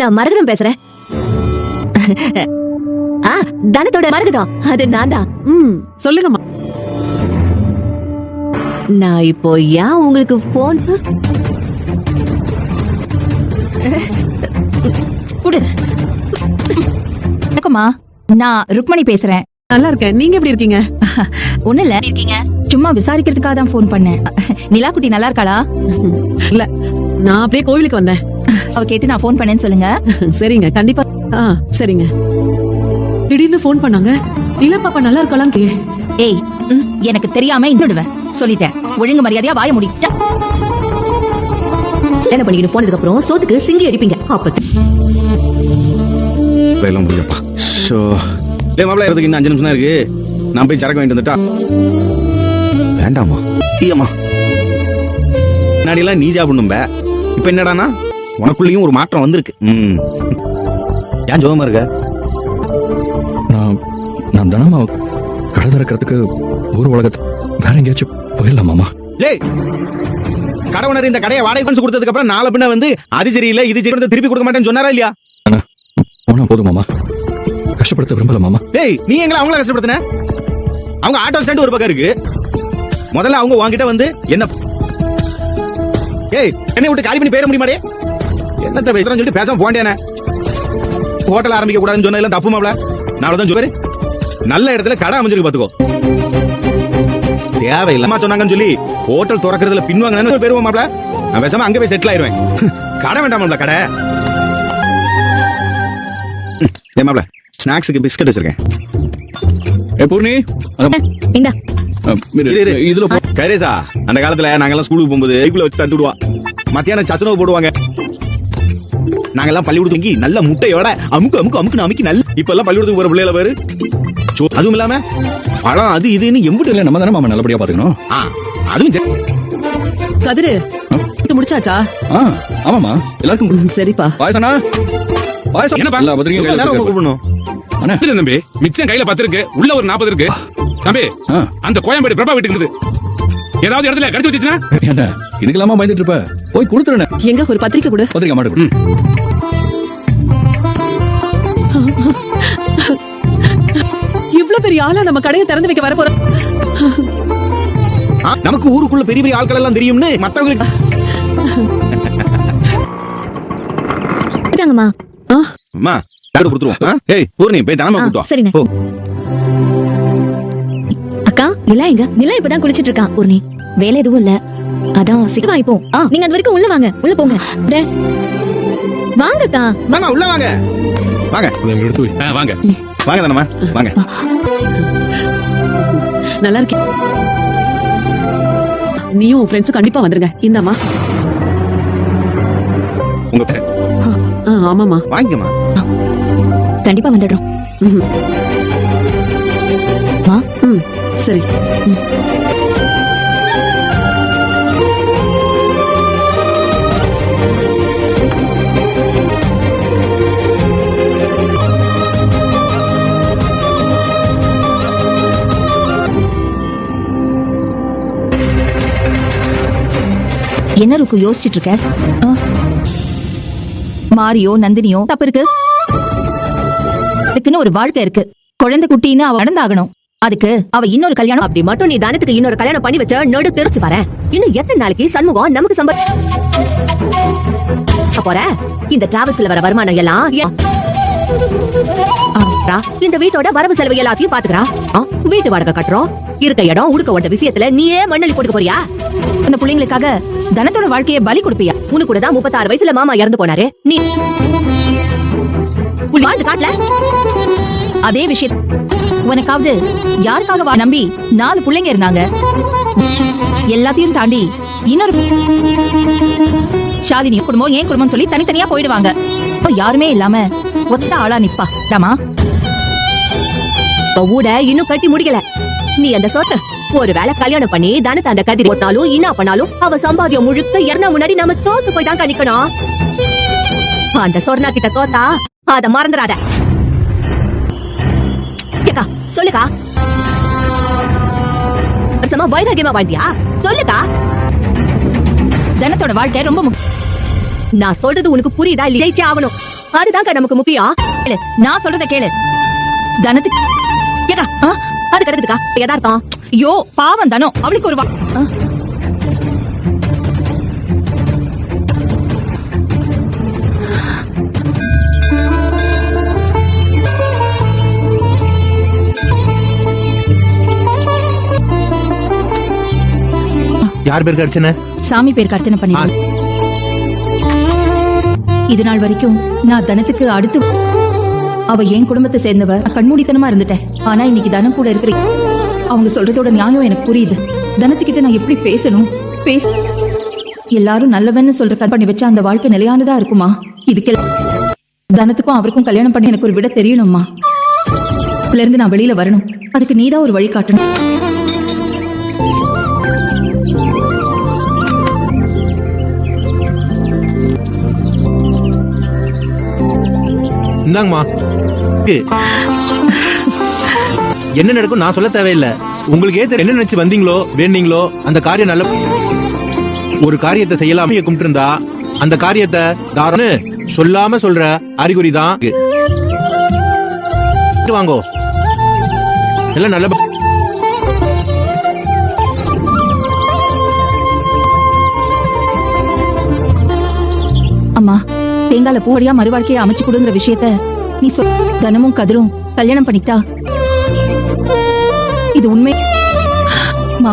நான் மரகதம் பேசுறேன். தனத்தோட மரகதம் அது நான் தான். சொல்லுங்கம்மா. நான் இப்போ ஏன் உங்களுக்கு போன் வணக்கம்மா, நான் ருக்மணி பேசுறேன். நல்லா இருக்கேன். நீங்க எப்படி இருக்கீங்க? ஒண்ணு இல்ல, இருக்கீங்க சும்மா விசாரிக்கிறதுக்காக தான் போன் பண்ணேன். நிலா குட்டி நல்லா இருக்காளா? இல்ல, நான் அப்படியே கோவிலுக்கு வந்தேன். அவ கேட்டு நான் போன் பண்ணேன்னு சொல்லுங்க. சரிங்க, கண்டிப்பா. சரிங்க. திடீர்னு போன் பண்ணாங்க. நிலா பாப்பா நல்லா இருக்கலாம். ஏய், எனக்கு தெரியாம இன்னொடுவேன் சொல்லிட்டேன். ஒழுங்கு மரியாதையா வாய முடிட்ட. என்ன பண்ணிக்கிட்டு போனதுக்கு அப்புறம் சோத்துக்கு சிங்கி அடிப்பீங்க. அப்ப வேலை முடிஞ்சப்பா. ஷோ மாப்பிள்ள இடத்துக்கு இன்னும் 5 நிமிஷம் தான் இருக்கு. நான் போய் சரக்கு வாங்கிட்டு வந்துட்டா. வேண்டாமா? ஐயம்மா, முன்னாடியெல்லாம் நீ சாப்பிடணும். இப்ப என்னடானா உனக்குள்ளயும் ஒரு மாற்றம் வந்திருக்கு. ஏன் ஜோகமா இருக்க? நான் தினமா கடை திறக்கிறதுக்கு ஊர் உலகத்து வேற எங்கேயாச்சும் போயிடலாமாமா? டேய், கடவுணர் இந்த கடையை வாடகை காசு கொடுத்ததுக்கு அப்புறம் நாளை பின்ன வந்து அது சரியில்லை இது சரி திருப்பி கொடுக்க மாட்டேன்னு சொன்னாரா இல்லையா? போனா போதும் மாமா, கஷ்டப்படுத்த விரும்பல மாமா. டேய், நீ எங்களை அவங்கள கஷ்டப்படுத்தின? அவங்க ஆட்டோ ஸ்டாண்ட் ஒரு பக்கம் இருக்கு. முதல்ல அவங்க உன்கிட்ட வந்து என்ன ஏய் என்னை விட்டு காலி பண்ணி பேர முடியுமாடே? என்னத்த பேசுறேன்னு சொல்லிட்டு பேசாம போண்டேனே. ஹோட்டல் ஆரம்பிக்க கூடாதுன்னு சொன்னதெல்லாம் தப்பு மாப்ள. நான் தான் சொல்றேன், நல்ல இடத்துல கடை அமைஞ்சிருக்கு பாத்துக்கோ. தேவையில்லாம சொன்னாங்கன்னு சொல்லி ஹோட்டல் திறக்கிறதுல பின்வாங்கன்னு பேருவோம் மாப்ள. நான் பேசாம அங்க போய் செட்டில் ஆயிருவேன். கடை வேண்டாம் கடை. ஏ மாப்ள, ஸ்நாக்ஸுக்கு பிஸ்கட் வச்சிருக்கேன். பூர்ணி, இந்தா இதுல கைரேசா, அந்த காலத்துல நாங்கெல்லாம் ஸ்கூலுக்கு போகும்போது பைக்குல வச்சு தட்டு விடுவா. மத்தியானம் சத்துணவு போடுவாங்க. நாங்கெல்லாம் பள்ளிக்கூடத்துக்கு நல்ல முட்டையோட அமுக்கு அமுக்கு அமுக்கு அமுக்கி நல்ல. இப்ப எல்லாம் பள்ளிக்கூடத்துக்கு போற பிள்ளைல பேரு. அதுவும் இல்லாம பழம் அது இதுன்னு எம்பிட்டு நம்ம தானே மாமா நல்லபடியா பாத்துக்கணும். அதுவும் கதிரு முடிச்சாச்சா? ஆமாமா, எல்லாருக்கும் சரிப்பா. பாயசனா பாயசம் என்ன பண்ணல? கூப்பிடணும் தம்பி. மிச்சம் கையில 10 இருக்கு, உள்ள ஒரு 40 இருக்கு. தம்பி, அந்த கோயம்பேடு பிரபா வீட்டுக்கு இருக்குது. ஏதாவது இடத்துல கடிச்சு வச்சுச்சுனா என்ன இதுக்கெல்லாமா பயந்துட்டு இருப்ப? போய் கொடுத்துறேன். எங்க ஒரு பத்திரிக்கை கொடு. பத்திரிக்கை மாட்டு. இவ்வளவு பெரிய ஆளா நம்ம கடையை திறந்து வைக்க வர போறோம். நமக்கு ஊருக்குள்ள பெரிய பெரிய ஆட்கள் எல்லாம் தெரியும்னு மத்தவங்களுக்கு. அம்மா கொடுத்துருவோம். ஏய் பூர்ணி, போய் தானமா கூட்டு வா. சரிண்ணே. அக்கா, நிலா எங்க? நிலா இப்பதான் குளிச்சிட்டு இருக்கா. பூர்ணி, வேலை எதுவும் இல்ல, அதான் சீக்கிரம் வாய்ப்போம். நீங்க அது வரைக்கும் உள்ள வாங்க. உள்ள போங்க. வாங்க அக்கா. வாங்க உள்ள வாங்க. வாங்க வாங்க வாங்க தானம்மா வாங்க. நல்லா இருக்கேன். நீயும் உன் ஃப்ரெண்ட்ஸ் கண்டிப்பா வந்துருங்க. இந்தாமா. உங்க ஆமாமா, வாங்கிக்கம்மா. கண்டிப்பா வந்துடுறோம். வா. சரி. என்ன ருக்கு யோசிச்சுட்டு இருக்க? மாரியோ நந்தினியோ தப்பு இருக்கு. அதுக்குன்னு ஒரு வாழ்க்கை இருக்கு. குழந்தை குட்டின்னு அவ நடந்தாகணும். அதுக்கு அவ இன்னொரு கல்யாணம். அப்படி மட்டும் நீ தானத்துக்கு இன்னொரு கல்யாணம் பண்ணி வச்ச நடு தெரிச்சு பாரு. இன்னும் எத்தனை நாளைக்கு சண்முகம் நமக்கு போற? இந்த டிராவல்ஸ்ல வர வருமானம் எல்லாம் இந்த வீட்டோட வரவு செலவு எல்லாத்தையும் பாத்துக்கிறா. வீட்டு வாடகை கட்டுறோம், இருக்க இடம் உடுக்க ஓட்ட விஷயத்துல நீயே மண்ணலி போட்டுக்க போறியா? அந்த பிள்ளைங்களுக்காக தனத்தோட வாழ்க்கையை பலி கொடுப்பியா? உனக்கு கூட தான் 36 வயசுல மாமா இறந்து போனாரு. நீ காட்டல அதே விஷயம் உனக்காவது யாருக்காக நம்பி 4 பிள்ளைங்க இருந்தாங்க. எல்லாத்தையும் தாண்டி இன்னொரு ஷாலினி குடும்பம் ஏன் குடும்பம் சொல்லி தனித்தனியா போயிடுவாங்க. யாருமே இல்லாம ஒத்த ஆளா நிப்பா ராமா. ஊட இன்னும் கட்டி முடிக்கல. நீ அந்த சொத்த ஒரு வேளை கல்யாணம் பண்ணி தானத்தை அந்த கதிரி போட்டாலும் என்ன பண்ணாலும் அவ சம்பாதியம் முழுக்க இறந்த முன்னாடி நம்ம தோத்து போய் தான் கணிக்கணும். அந்த சொர்ணா கிட்ட தோத்தா அத மறந்துடாத. சொல்லுக்கா, வைராகியமா வாழ்ந்தியா? சொல்லுக்கா. தனத்தோட வாழ்க்கை ரொம்ப முக்கியம். நான் சொல்றது உனக்கு புரியுதா இல்ல ஜெயிச்சே ஆகணும் அதுதான்க்கா நமக்கு முக்கியம் கேளு, நான் சொல்றத கேளு. தனத்துக்கு ஏக்கா அது கிடக்குதுக்கா யதார்த்தம் ஐயோ பாவம் தானோ, அவளுக்கு ஒரு யார் பேருக்கு அர்ச்சனை? சாமி பேருக்கு அர்ச்சனை பண்ணி இது நாள் வரைக்கும் நான் தனத்துக்கு அடுத்து அவ என் குடும்பத்தை சேர்ந்தவ. நான் கண்மூடித்தனமா இருந்துட்டேன். ஆனா இன்னைக்கு தனம் கூட இருக்கிற அவங்க சொல்றதோட நியாயம் எனக்கு புரியுது. தனத்துக்கிட்ட நான் எப்படி பேசணும் எல்லாரும் நல்லவன்னு சொல்ற கல்யாணம் பண்ணி வச்சா அந்த வாழ்க்கை நிலையானதா இருக்குமா? இதுக்கு தனத்துக்கும் அவருக்கும் கல்யாணம் பண்ணி எனக்கு ஒரு விட தெரியணுமா? இதுல இருந்து நான் வெளியில வரணும். அதுக்கு நீதான் ஒரு வழி காட்டணும். இந்தாங்கம்மா. என்ன நடக்கும் நான் சொல்ல தேவையில்லை. உங்களுக்கு ஏத்த என்ன நினைச்சு வந்தீங்களோ வேண்டீங்களோ அந்த காரியம் நல்ல ஒரு காரியத்தை செய்யலாம கும்பிட்டு இருந்தா அந்த காரியத்தை தாராளம் சொல்லாம சொல்ற அறிகுறி தான். வாங்கோ எல்லாம் நல்ல அம்மா, தேங்கால பூவடியா மறுவாழ்க்கையை அமைச்சு கொடுங்கிற விஷயத்த நீ சொல். தனமும் கதிரும் கல்யாணம் பண்ணிட்டா இது உண்மை. அம்மா,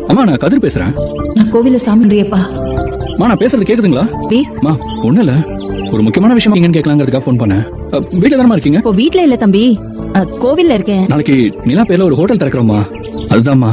அம்மா நான் கதிர் பேசுறேன். நான் கோவில சாமின்றியப்பா. அம்மா நான் பேசுறது கேக்குதுங்களா? அம்மா ஒண்ணு இல்ல, ஒரு முக்கியமான விஷயம் எங்கன்னு கேட்கலாங்கிறதுக்காக ஃபோன் பண்ணேன். வீட்டுல தானமா இருக்கீங்க? இப்போ வீட்ல இல்ல தம்பி, கோவில்ல இருக்கேன். நாளைக்கு நிலா பேர்ல ஒரு ஹோட்டல் திறக்கிறோம்மா, அதுதான்மா.